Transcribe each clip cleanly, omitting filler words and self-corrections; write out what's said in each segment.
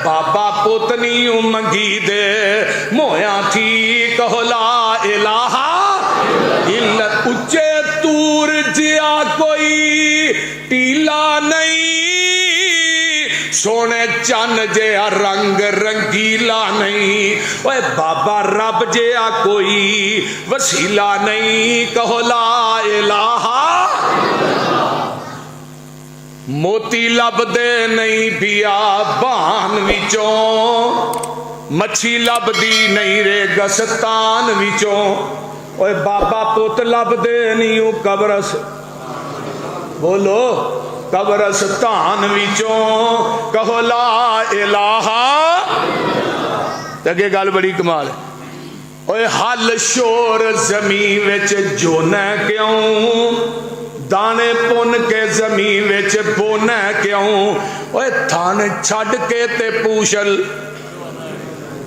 बाबा पुतनी मंगी दे मोया थी कहो ला इलाहा इल्ला। उच्चे तूर जिया कोई टीला नहीं, सोने चन जिया रंग रंगीला नहीं। ओए बाबा रब जिया कोई वसीला नहीं कहो ला इलाहा। मोती लभदे नहीं बियाबान विचों, मच्छी लभदी नहीं रे गस्तान विचों। ओए बाबा पुत लभदे नहीं कबरस, बोलो कब्रस्तान विचों कहो ला इलाहा। अगे गल बड़ी कमाल है। ओए हल शोर जमीन विच जोना क्यों, दाने पुन के जमीन विच बोना क्यों। ओए थान छड़ के ते पूछल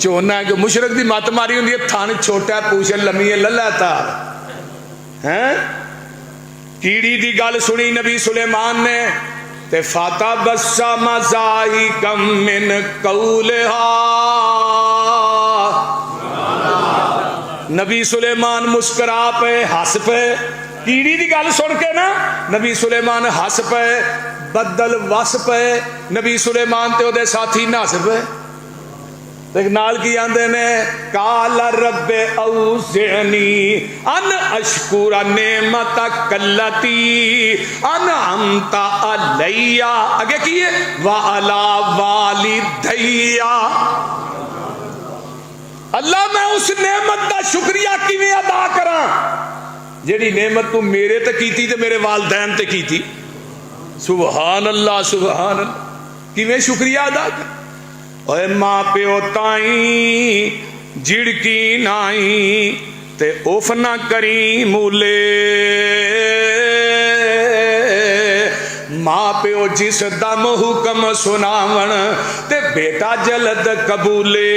चोना कि मुशरक दी मत मारी हुंदी है, थान छोटा पूछल लम्मी लल्ला तार हैं। कीड़ी दी गल सुनी नबी सुलेमान ने ते फाता बस्सा मजाही कम मिन कौलहा। नबी सुलेमान मुस्कुरा पे हस पे, कीड़ी दी गल सुन के ना नबी सुलेमान हस पे, बदल वस पे, नबी सुलेमान ते ओदे साथी नस पे। नाल की आंदे ने काल रब्बे औज़िनी अन अशकुरा नेमतक कल्लती अनअमता अलैया। आगे की है व अला वालिदैया। अल्लाह मैं उस नेमत का शुक्रिया किवें अदा करा जेड़ी नेमत तू मेरे ते कीती ते मेरे वालदैन ते कीती। सुभान अल्लाह सुभान अल्लाह। किवें शुक्रिया अदा कर। ओए मां प्यो ताई झिड़की नाई ते उफ ना करी मूले। मां प्यो जिस दम हुक्म सुनावन ते बेटा जलद कबूले।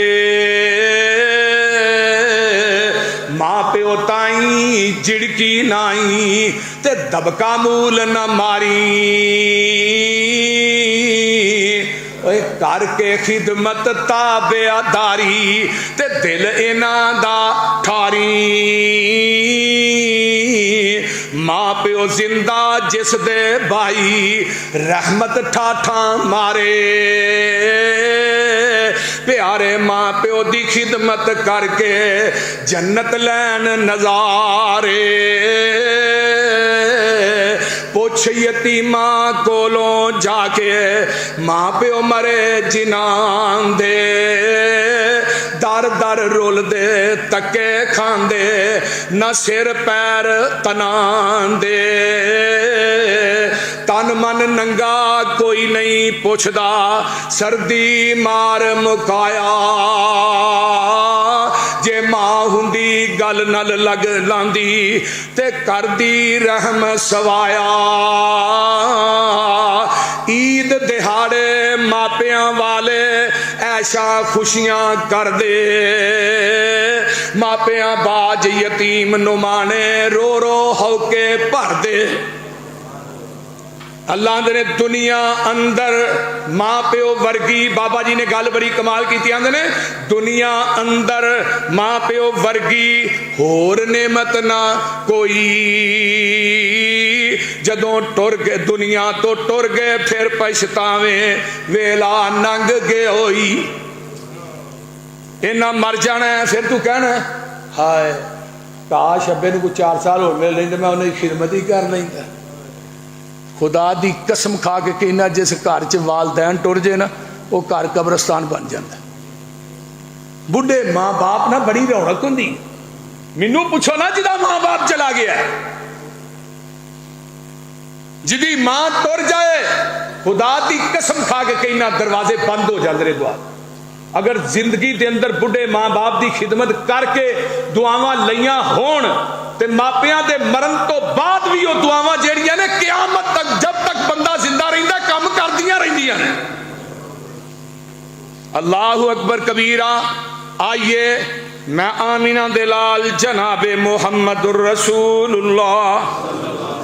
मां प्यो ताई झिड़की नाई ते दबका मूल न मारी। करके खिदमत ताबेदारी ते दिल इन्हां दा ठारी। मां प्यो जिंदा जिस दे भाई रहमत ठाठा मारे। प्यारे मां प्यो दी खिदमत करके जन्नत लैन नजारे। पुछ यतीमा कोलों जाके मां प्यो मरे जिनान दे। दर दर रुल दे तके खांदे न सिर पैर तनान दे। तन मन नंगा कोई नहीं पुछदा सर्दी मार मुकाया। जे मां हुंदी गल नल लग लांदी ते करदी रहम सवाया। ईद दिहाड़े मापियां वाले ऐशा खुशियां कर दे। मापियां बाज यतीम नुमाने रो रो होके भर दे। अल्लाह ने दुनिया अंदर मां प्यो वर्गी, बाबा जी ने गल बड़ी कमाल की आंदे ने दुनिया अंदर मां प्यो वर्गी होर नेमत ना कोई। जदों टुर गए दुनिया तो टुर गए फिर पछतावे वेला नंग गए होई। इन्ना मर जाना है फिर तू कहना हाय काश अब्बे नूं कोई 4 साल होर मिल लैंदे मैं उन्हें खिदमत ही कर लैंदा। खुदा दी कसम खा के कहना जिस घर च वालदैन टुर जाए ना वो घर कब्रस्तान बन जाता। बुढ़े मां बाप ना बड़ी रौनक होंदी। मैनू पूछो ना जिदा मां बाप चला गया, जिदी मां टुर जाए खुदा दी कसम खा के कहना दरवाजे बंद हो जाते रे द्वार। अगर जिंदगी के अंदर बुढ़े मां बाप की खिदमत करके दुआवां लईयां होण ते मापियां दे मरण तो बाद भी वो दुआवां जेड़ियां ने क़यामत तक जब तक बंदा जिंदा रहिंदा काम करदियां रहिंदियां ने। अल्लाहु अकबर कबीरा। आइए मैं आमीना दे लाल जनाबे मुहम्मदुर रसूलुल्लाह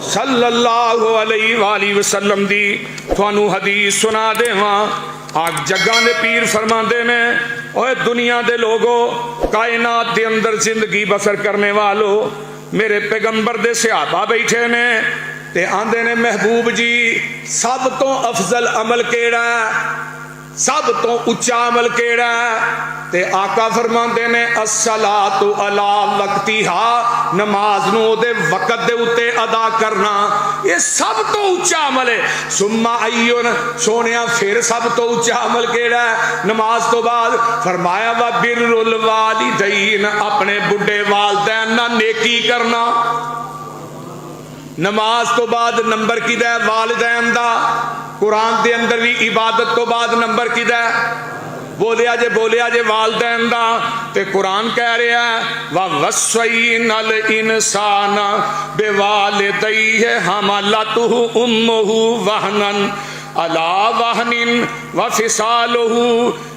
सल्लल्लाहु अलैहि वसल्लम दी तुहानू हदीस सुना देवां। जग्गां दे पीर फरमाते ने, ओए दुनिया दे लोगो, कायनात के अंदर जिंदगी बसर करने वालों, मेरे पैगंबर दे सहाबा बैठे ने ते आंदे ने महबूब जी सब तो अफजल अमल केड़ा है, सब तो उच्चा अमल केड़ा है? ते आका फरमाते ने अस्सलातु अला वक्तिहा, नमाज नूं ओदे वक्त दे उत्ते अदा करना, ये सब तो उच्चा अमल है। सुम्मा अय्युन, सोनिया फिर सब तो उच्चा अमल केड़ा है नमाज तो बाद? फरमाया वा बिर्रुल वालिदैन, अपने बुढ़े वालदैन नाल नेकी करना। नमाज तो बाद नंबर किदा है? वालिदैन दा। कुरान के अंदर भी इबादत तो बाद नंबर किदा है? बोलिया जे वालदैन दा। ते कुरान कह रहा है वा वस्सैनल इंसान बिवालिदैहि हमालतहु उम्मुहु वहनन अला वहनिन व फिसालुहु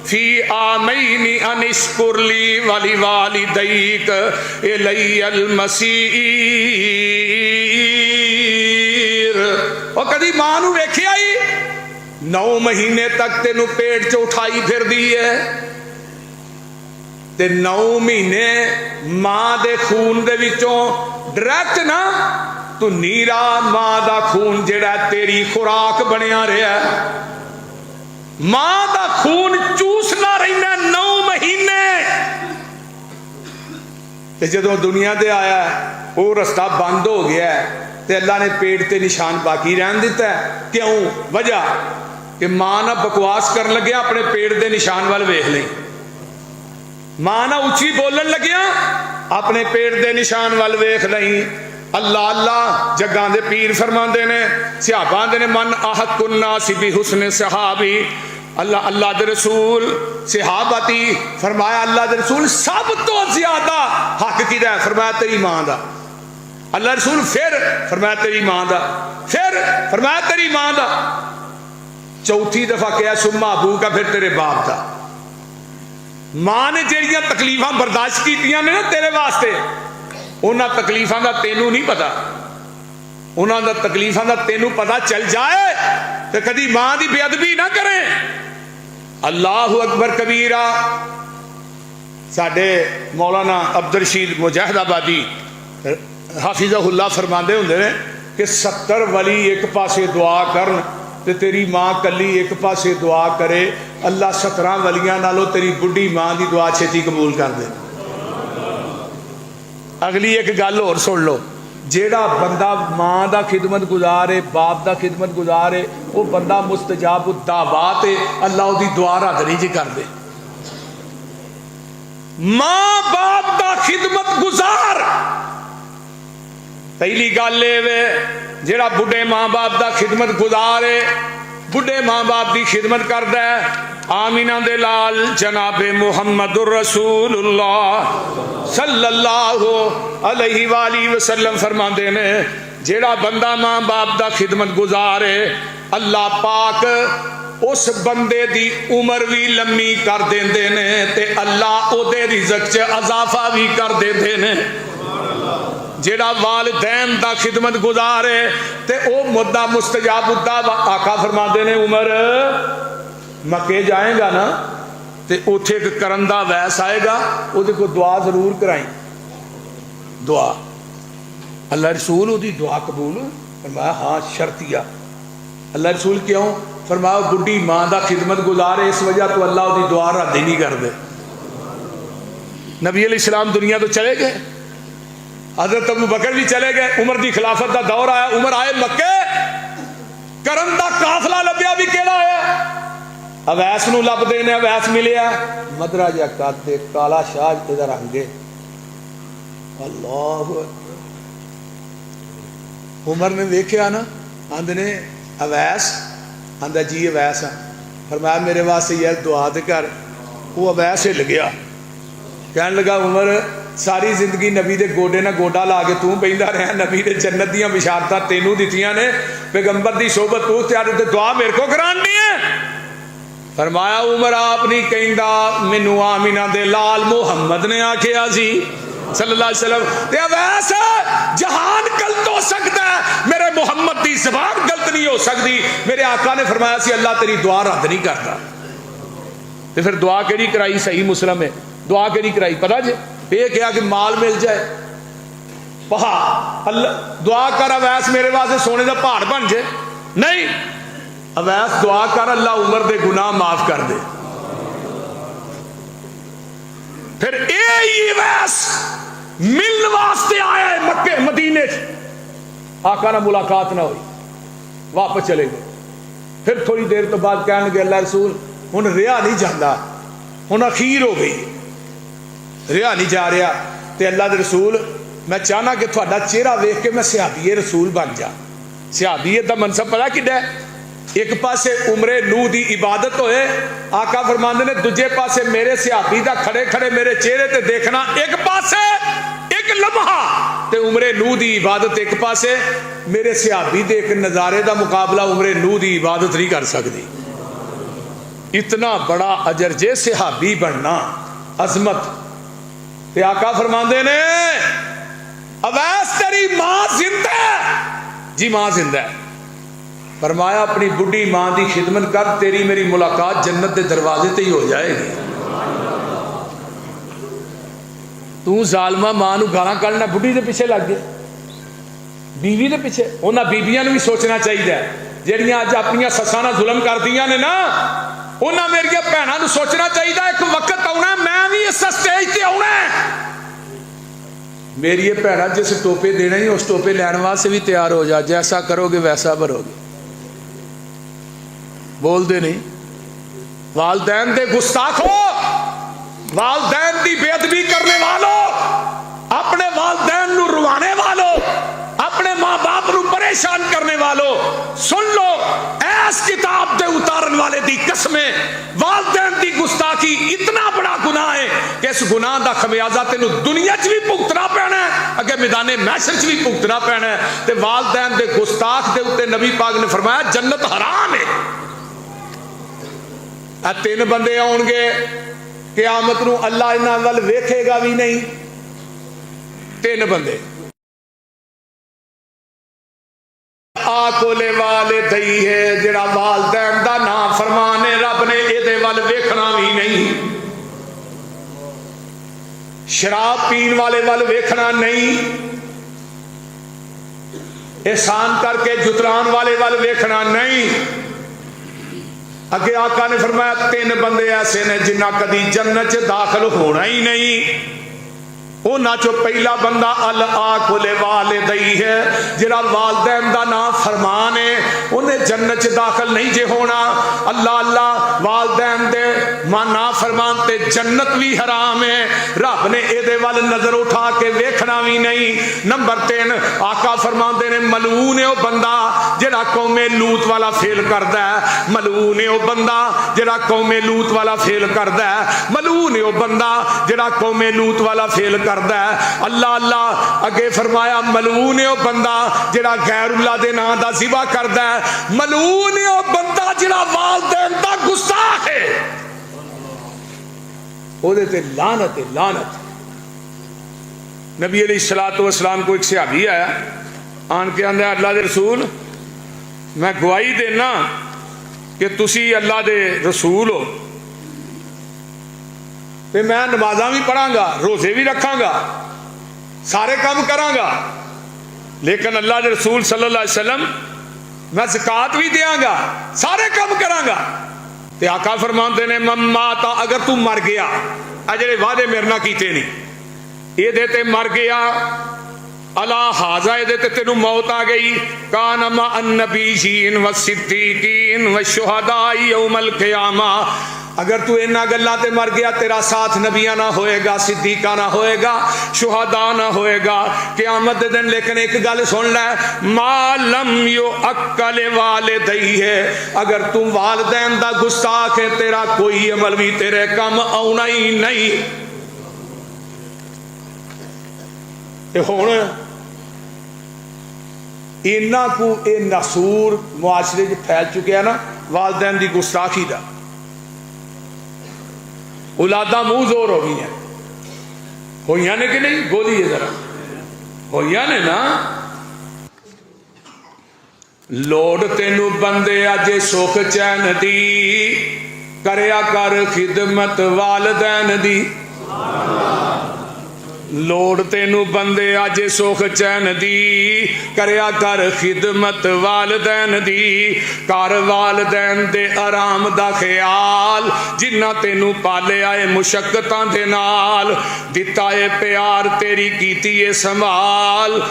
फी आमैनि अनिश्कुरली वलिवालिदैक इलैयल मसीर। और कदी मां नूं वेखिया ही 9 महीने तक तेनू पेट च उठाई फिर दी है ते 9 महीने मां दे खून दे विचों डायरैक्ट ना तू नीरा मां दा खून जेड़ा तेरी खुराक बनया रहा, मां दा खून चूसना रहना 9 महीने। ते जदों दुनिया ते आया वो रास्ता बंद हो गया ते अल्लाह ने पेट ते निशान बाकी रहन दिता है। क्यों? वजह कि मां ना बकवास कर लगे अपने पेट के निशान वाल वेख ले, मां ना उच्ची बोलन लग्या अपने पेट के निशान वाल वेख लई। अल्लाह अल्लाह जग्गां दे पीर फरमाते ने, सहाबा ने मन आहकुन्ना सिबी हुस्न सहाबी, अल्लाह अल्लाह दे रसूल सहाबती, फरमाया अल्लाह दे रसूल सब तो ज्यादा हक किदा है? फरमाया तेरी मां दा। अल्लाह रसूल फिर फरमाया तेरी मां दा, फिर फरमाया तेरी मां दा, चौथी दफा कहा सुम्मा अबू का, फिर तेरे बाप का। मां ने ਜਿਹੜੀਆਂ तकलीफां बर्दाश्त कीतियां ने ना तेरे वास्ते, उन्हां तकलीफां दा तेनू नहीं पता, उन्हां दा तकलीफां दा तेनू पता चल जाए तो कदी मां दी बेअदबी ना करे। अल्लाहु अकबर कबीरा। साडे मौलाना अब्दुल रशीद मुजाहिदाबादी हाफिज़हुल्लाह फरमाते होंगे ने कि 70 वली एक पासे दुआ करन ते तेरी मां कली एक पासे दुआ करे, अल्लाह 17 वलियां नालों तेरी बुढ़ी मां की दुआ छेती कबूल कर दे। अगली एक गल होर सुन लो, जेड़ा बंदा मां दा खिदमत गुजार है, बाप दा खिदमत गुजार है, वो बंदा मुस्तजाब दावात है, अल्लाह उसकी दुआ हाज़री च कर दे। मां बाप दा खिदमत गुजार पहली गल वे, जेड़ा बुढ़े मां बाप दा खिदमत गुजार है, बुढ़े मां बाप की खिदमत करदा है, आमीना दे लाल जनाबे मुहम्मदुर रसूलुल्लाह सल्लल्लाहु अलैहि वाली वसल्लम फरमाते ने, जेड़ा बंदा मां बाप दा खिदमत गुजार है, अल्लाह पाक उस बंदे दी उम्र भी लम्मी कर देंदे ने ते अल्लाह ओदे रिज़्क च इजाफा भी कर देंदे ने। जेड़ा वालिदैन दा खिदमत गुजार है ते ओ मुद्दा मुस्तजाबुद्दा, आका फरमाते ने उमर मक्के जाएगा ना ते उथे एक करन दा वैस आएगा, उहदे को दुआ जरूर कराई। दुआ अल्लाह रसूल ओदी दुआ कबूल? फरमाया हाँ शर्तिया। अल्लाह रसूल क्यों? फरमाया बुढ़ी मां दा खिदमत गुजार है, इस वजह तो अल्लाह ओदी दुआ रद्द ही नहीं करदे। नबी अलैहिस्सलाम दुनिया तो चले गए, हजरत अबू बकर भी चले गए, उमर की खिलाफत का दौर आया, उमर आए मक्के, करन दा काफला लभ्या भी केड़ा आया? अवैस नूं लभदे ने, अवैस मिलिया, मदरा जा कद, काला शाह इहदा रंग है। अल्लाह उमर ने देखिया ना, आंदे ने अवैस, आंदा जी अवैस आ। फरमाया मेरे वास्ते यार दुआ ते कर। वो अवैस हिल गया, कहन लगा उमर सारी जिंदगी नबी दे गोडे ना गोडा ला के तू पैंदा रहा, नबी ने जन्नत दियां बिशारतां तेनू दित्तियां ने, पैगंबर दी सोबत तू त्यारे ते दुआ मेरे को करानी है। फरमाया उमर आप नहीं कहंदा, मैनू आमीना दे लाल मुहम्मद ने आखिया सी सल्लल्लाहु अलैहि वसल्लम। ते अवैस जहान गलत हो सकता है, मेरे मुहम्मद की ज़बान गलत नहीं हो सकती। मेरे आका ने फरमाया सी अल्लाह तेरी दुआ रद्द नहीं करता। तो फिर दुआ केड़ी कराई? सही मुस्लिम है, दुआ केड़ी कराई पता जे? ये कहा कि माल मिल जाए, पहाड़ अल्लाह दुआ कर अवैस मेरे वास्ते सोने का पहाड़ बन जाए। नहीं, अवैस दुआ कर अल्लाह उम्र के गुनाह माफ कर दे। फिर अवैस मिलने वास्ते आया है मक्के मदीने, आका ना मुलाकात ना हुई, वापस चले गए। फिर थोड़ी देर तो बाद कह लगे अल्लाह रसूल हुण रिहा नहीं जाता, हुण अखीर हो गई, रिहा नहीं जा रहा। तो अल्लाह के रसूल मैं चाहना कि थोड़ा चेहरा वेख के मैं सिहाबीए रसूल बन जा। सिहाबीयत का मनसब पता किड्डा है? एक पासे उमरे नूह की इबादत होए, आका फरमांदे ने दूजे पासे मेरे सिहाबी का खड़े खड़े मेरे चेहरे ते देखना, एक पासे एक लम्हा ते उमरे नूह की इबादत एक पासे, मेरे सिहाबी दे एक नज़ारे का मुकाबला उमरे नूह की इबादत नहीं कर सकती। इतना बड़ा अजर जे सिहाबी बनना, अजमत। ते आका फरमांदे ने अवैस तेरी मां जिंदा है? जी मां जिंदा है। फरमाया अपनी बुढ़ी मां की खिदमत कर, तेरी मेरी मुलाकात जन्नत के दरवाजे ते ही हो जाएगी। तू जालमा मां नू गालां कढना, बुढ़ी के पीछे लग गए, बीवी के पीछे। उन्होंने बीबियां भी सोचना चाहिए ਜਿਹੜੀਆਂ अज अपन सस्सां नाल जुल्म करदियां ने ना, उन्होंने मेरिया भैनों सोचना चाहिए एक वक्त आना मैं भी इस स्टेज पर आना। मेरी भैन जिस टोपे देना ही उस टोपे लैन वास्ते भी तैयार हो जा, जैसा करोगे वैसा भरोगे। बोलते नहीं, वालदैन दे गुस्ताखो, वालदैन की बेअदबी करने वालों, अपने वालदैन नू रुवाने वालों, अपने माँ बाप नू परेशान करने वालों, सुन लो ऐस किताब दे उतारन वाले दी कसमें, वालदैन दी गुस्ताखी इतना बड़ा गुनाह है कि इस गुनाह दा खमियाजा तेनू दुनिया च भी भुगतना पैना है, अगे मैदाने महशर च भी भुगतना पैना है। ते वालदैन दे गुस्ताख दे उत्ते नबी पाक ने फरमाया जन्नत हराम है। आ तीन बंदे आउणगे क़यामत नू, अल्लाह इन्हां वल वेखेगा भी नहीं। तीन बंदे, आकोले वाले दई है जिहड़ा वालदैन दा नाम फरमान है, रब ने इहदे वल वेखना भी नहीं। शराब पीन वाले वल वेखना नहीं, एहसान करके जुतरान वाले वल वेखना नहीं। अगे आका ने फरमाया तीन बंदे ऐसे ने जिन्हें कदी जन्नत च दाखिल होना ही नहीं। उन्हां चो पहला बंदा अल आकुले वाले दई है, जिहड़ा वालदैन दा नाम फरमान है, उन्हें जन्नत च दाखिल नहीं जे होना। अल्लाह अल्लाह वालदैन दे ना फरमान ते जन्नत भी हराम है, रब ने एदे वल नजर उठा के वेखना भी नहीं। नंबर 3 आका फरमाते ने मलून है वह बंदा जिहड़ा कौमे लूत वाला फेल करदा है, मलून है वह बंदा जिहड़ा कौमे लूत वाला फेल करदा है, मलून है वह बंदा जिहड़ा कौमे लूत वाला फेल करदा है। अल्लाह अल्लाह अगे फरमाया मलून है वह बंदा जिहड़ा गैरुल्लाह दे नाम दा ज़िबा करदा है, मलून है वह बंदा जिहड़ा वालदैन दा गुस्ताख है, ओदे ते लानत है लानत। नबी अलैहिस्सलातु वस्सलाम को एक सहाबी आया, आन के आंदा अल्लाह दे रसूल मैं गवाही देना कि तुसी अल्लाह दे रसूल हो, ते मैं नमाज़ां भी पढ़ांगा, रोज़े भी रखांगा, सारे काम करांगा, लेकिन अल्लाह के रसूल सल्लल्लाहु अलैहि वसल्लम मैं ज़कात भी देंगा, सारे काम करांगा। ते आका फरमाते ने मम्माता अगर तू मर गया, आ जेड़े वादे मेरे नाल कीते नहीं ये ते मर गया, अला हाजा ये ते तेनू मौत आ गई, कानमा अन्नबीयीन व सिद्दीकीन व शुहदाई यौमल क़ियामा, अगर तू इन्हां गल्लां ते मर गया तेरा साथ नबिया ना होएगा, सिद्दीका ना होएगा, शुहदा ना होएगा क़यामत दे दिन। लेकिन एक गल सुन लै, मालम यो अक्कल वालिदैहि है, अगर तू वालदैन दा गुस्ताख है तेरा कोई अमल भी तेरे कम आउना ही नहीं। ते हुण इन्ना को ये नसूर मुआशरे च फैल चुकिया ना वालदैन दी गुस्ताखी दा, औलादा मुंह जोर हो गई होइया ने कि नहीं? बोलिए जरा, होइया ने ना? लोड़ तेनू बंदे अज सुख चैन दी, करया कर खिदमत वालदैन दी। लोड़ तेनू बंदे अज सुख चैन दी, करया कर खिदमत वालदैन दी। कर वालदैन दे आराम दा ख्याल, जिन्ना तेनू पालिया है मुशक्कतां दे नाल। दिता है प्यार तेरी कीती है संभाल,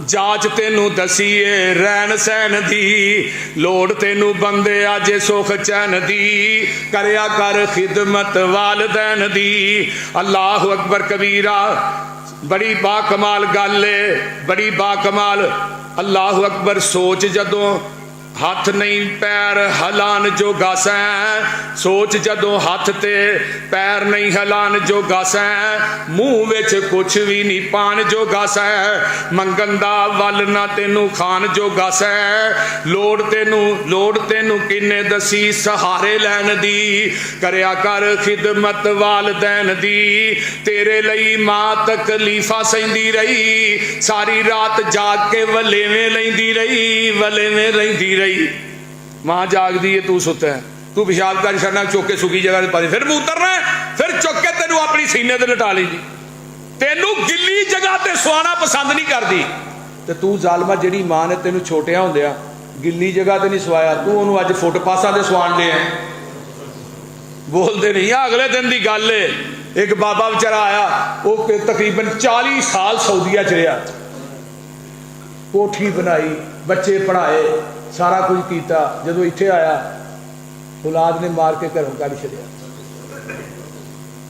जाच तेनू दसीए रहन सहन दी। लोड़ तेनू बंदे अज सुख चैन दी, करया कर खिदमत वालदैन दी। अल्लाह अकबर कबीरा, बड़ी बाकमाल गल है, बड़ी बाकमाल। अल्लाह अकबर। सोच जदों हथ नहीं पैर हलान जोगा सैं, सोच जदों हथ ते पैर नहीं हलान जोगा सैं, मूँह विच कुछ भी नहीं पान जोगा सैं। मंगन दा वल ना तेनू खान जोगा सैं। लोड़ तेनू किन्ने दसी सहारे लैन दी, करया कर खिदमत वालदैन दी। तेरे लई मां तकलीफा सहिंदी रही, सारी रात जाग के वलेवें लैंदी रही, वलेवें लैंदी रही। मां जागदी है, तू सुता है, तू पेशाब कर छड़ना, चुक के सुखी जगह पा दे, फिर उतरना है, फिर चुक के तेनू अपनी सीने ते लटा लेगी। तेनू गिल्ली जगह ते सुआना पसंद नहीं करती। ते तू जालमा जिहड़ी मां ने तेनू छोटिया होंदिया गिल्ली जगह ते नहीं सवाया, तू उन्होंने अज फुटपासा ते सवाण लिया। बोलते नहीं। अगले दिन की गल है, एक बाबा बेचारा आया, वो तकरीबन 40 साल सऊदीया च रहा, कोठी बनाई, बच्चे पढ़ाए, सारा कुछ किया। जदों इत्थे आया, औलाद ने मार के घरों कढ़ छड़िया।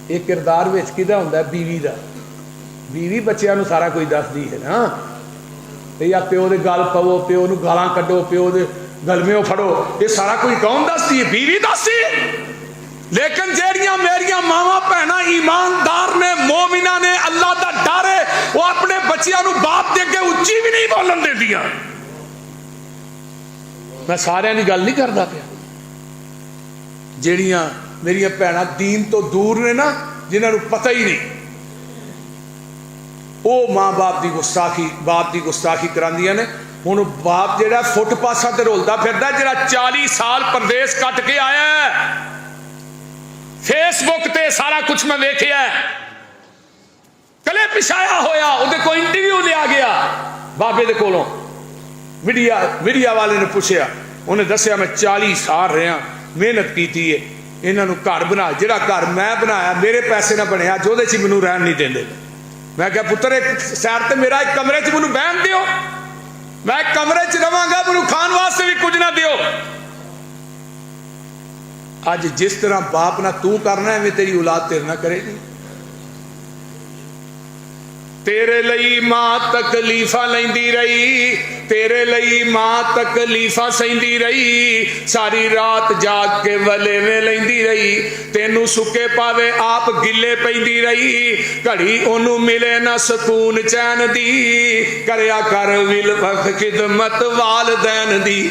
एक किरदार विच किहदा हुंदा है? बीवी का। बीवी बच्चों को सारा कुछ दसदी है ना, या प्यो के गल पवो, प्यो नूं गालां कड्डो, प्यो के गलमेओ फड़ो, ये सारा कुछ कौन दसदी है? बीवी दसदी है। लेकिन जेड़ियां मेरिया मावां भैणां ईमानदार ने, मोमिना ने, अल्लाह दा डर है, वो अपने बच्चों को बाप दे के उच्ची भी नहीं बोलन देंदियां। मैं सारियां दी गल नहीं करदा पिया, जेड़ियां मेरिया भैणां दीन तो दूर ने ना, जिन्हां नूं पता ही नहीं, वो मां बाप की गुस्ताखी, बाप की गुस्ताखी करांदियां ने। हुण बाप जिहड़ा फुटपासा ते रोलदा फिरदा, जिहड़ा 40 साल परदेस कट के आया है, फेसबुक ते सारा कुछ मैं वेखिया, कले पिछाया होया, उहदे कोई इंटरव्यू लिया गया बाबे दे कोलों, मीडिया वाले ने पूछया, उन्हें दसिया मैं 40 साल रहा, मेहनत की है, इन्हों घर बना, जिहड़ा घर मैं बनाया मेरे पैसे ना बनया, जो च मैनू रहन नहीं देंदे। मैं क्या पुत्र एक सैर ते मेरा एक कमरे च मैनू बहन दिओ, मैं एक कमरे च रवांगा, मैनू खाण वास्ते भी कुछ ना दिओ। अज जिस तरह बाप ना तू करना है, तेरी औलाद तेरे ना करेगी। तेरे लई मां तकलीफा लैंदी रही, तेरे लई मां तकलीफा सहिंदी रही, सारी रात जाग के वलेवें लैंदी रही। तेनू सुके पावे आप गिले पैंदी रही, घड़ी ओनू मिले ना सकून चैन दी, करया कर विल खिदमत वालदैन दी।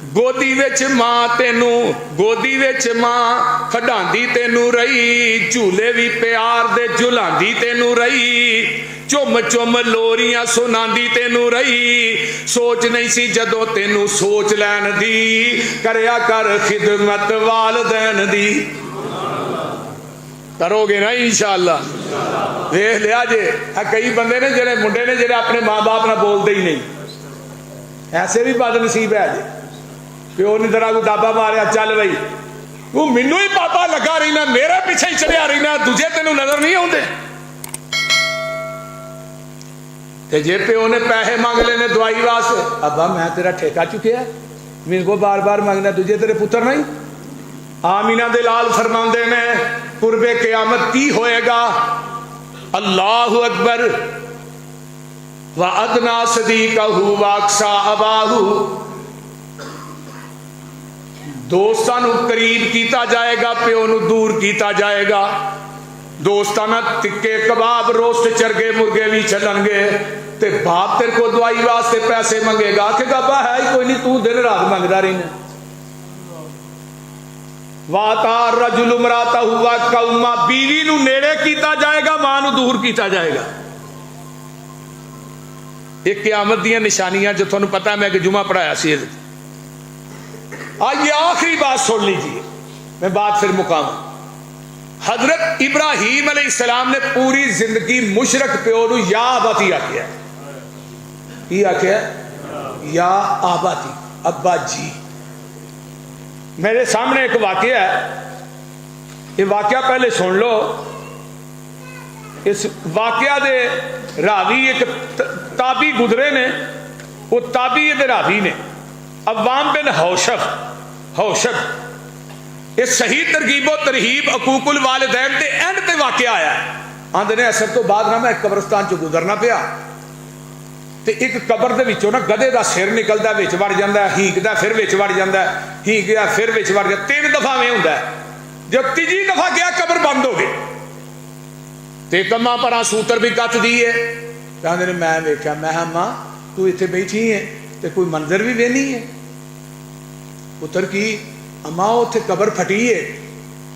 गोदी विच मां तेनू, गोदी विच मां खडांदी तेनू रही, झूले भी प्यार दे झुलांदी तेनू रही, चुम चुम लोरियां सुनांदी तेनू रही। सोच नहीं सी जदों तेनू सोच लैन दी, करया कर खिदमत वालदैन दी। करोगे ना इंशाअल्लाह? देख लिया जे कई बंदे ने जेड़े मुंडे ने जेड़े अपने माँ बाप ना बोलते ही नहीं, ऐसे भी बदनसीब है जे। प्यो ने तेरा को दाबा मारिया, चल बई तू मैनू ही पापा लगा रही ना, मेरे पीछे ही चढ़िया रही ना, दूजे तेनू नजर नहीं आते। ते जे प्यो ने पैसे मंग लेने दवाई वास्ते, अब्बा मैं तेरा ठेका चुकिया, मेरे को बार बार मंगना, तुझे तेरे पुत्र नहीं। आमीना दे लाल फरमाते ने, कुर्बे क़यामत की होएगा? अल्लाहु अकबर। व अदना सदीकहु व अक्सा अबाहु, दोस्तां नूं करीब किया जाएगा, प्यो नूं दूर किया जाएगा। दोस्तां नाल टिक्के कबाब रोस्ट चरगे मुर्गे भी चलणगे, ते बाप तेरे को दवाई वास्ते पैसे मंगेगा, आखेगा बा है ही कोई नहीं, तू दिन रात मंगदा रही। वातार रजुल इमरातहु व कौमा, बीवी नूं नेड़े किया जाएगा, मां नूं दूर किया जाएगा। एक क़यामत दी निशानियां जो तुहानूं पता, मैं एक जुमा पढ़ाया सी, आइए आखिरी बात सुन लीजिए, मैं बात फिर मुकाम। हजरत इब्राहीम अलैहिस्सलाम ने पूरी जिंदगी मुशरक प्यो नूं या आबाती आख्या, की आख्या? या आबाती, अब्बा जी। मेरे सामने एक वाकया है, ये वाकया पहले सुन लो। इस वाकया दे रावी एक ताबी गुजरे ने, वो ताबी दे रावी ने अवाम बिन हौशब। ये सही तरगीबो तरहीब अकूकुल वालिदैन ते एंड ते वाकया आया। आंदे ने असर तो बाद ना मैं एक कब्रस्तान चो गुजरना पिया, ते एक कबर दे विचों ना गधे दा सिर निकलदा, विच वड़ जांदा, हींकदा, फिर विच वड़ जांदा, हींकदा, फिर विच वड़ जांदा, 3 दफा में हुंदा है। जब तीजी दफा गया कबर बंद हो गई, ते कम्मा परा सूतर भी कच दी है। कहते ने मैं वेख्या, मैं मां तू इत्थे बैठी है ते कोई मंजर भी वेनी है। पुत्र की अम्मा उत्थे कबर फटी है,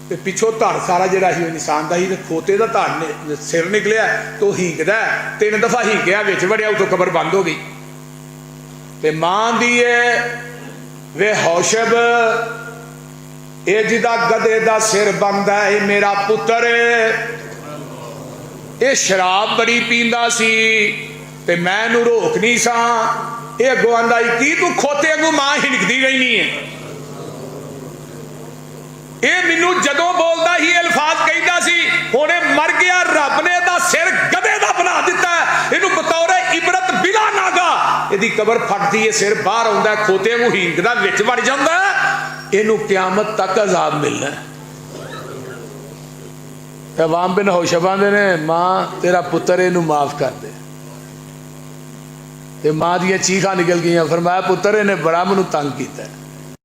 ते पिछों धड़ सारा जिहड़ा ही इंसान दा ही, ते खोते दा धड़ ने सिर निकलिया, तो हींकदा 3 दफा हींकिया, विच वड़िया, उतो कबर बंद हो गई। ते मां दी है वे हौशब, ये जिदा गधे दा सिर बंद है, मेरा पुत्र ये शराब बड़ी पींदा सी, ते मैं इहनूं रोक नहीं सा। ये अगों आंदा की तू खोते अगों मां हिणकदी रहनी है। ये मैनू जदों बोलदा ही अल्फाज कहदा सी, हुणे मर गया, रब ने दा सिर गधे दा बना दिता है, इहनूं बतौर इबरत बिला नागा इहदी कबर फटदी है, सिर बाहर आउंदा, खोते वांगू हींकदा, विच वड़ जांदा, इहनूं क़यामत तक अजाब मिलना है। अवाम बिन हौशब आंदे ने मां तेरा पुत्र इहनूं माफ कर दे, ते मां दियां चीखां निकल गईयां। फरमाया पुत्र इहने बड़ा मैनूं तंग कीता है,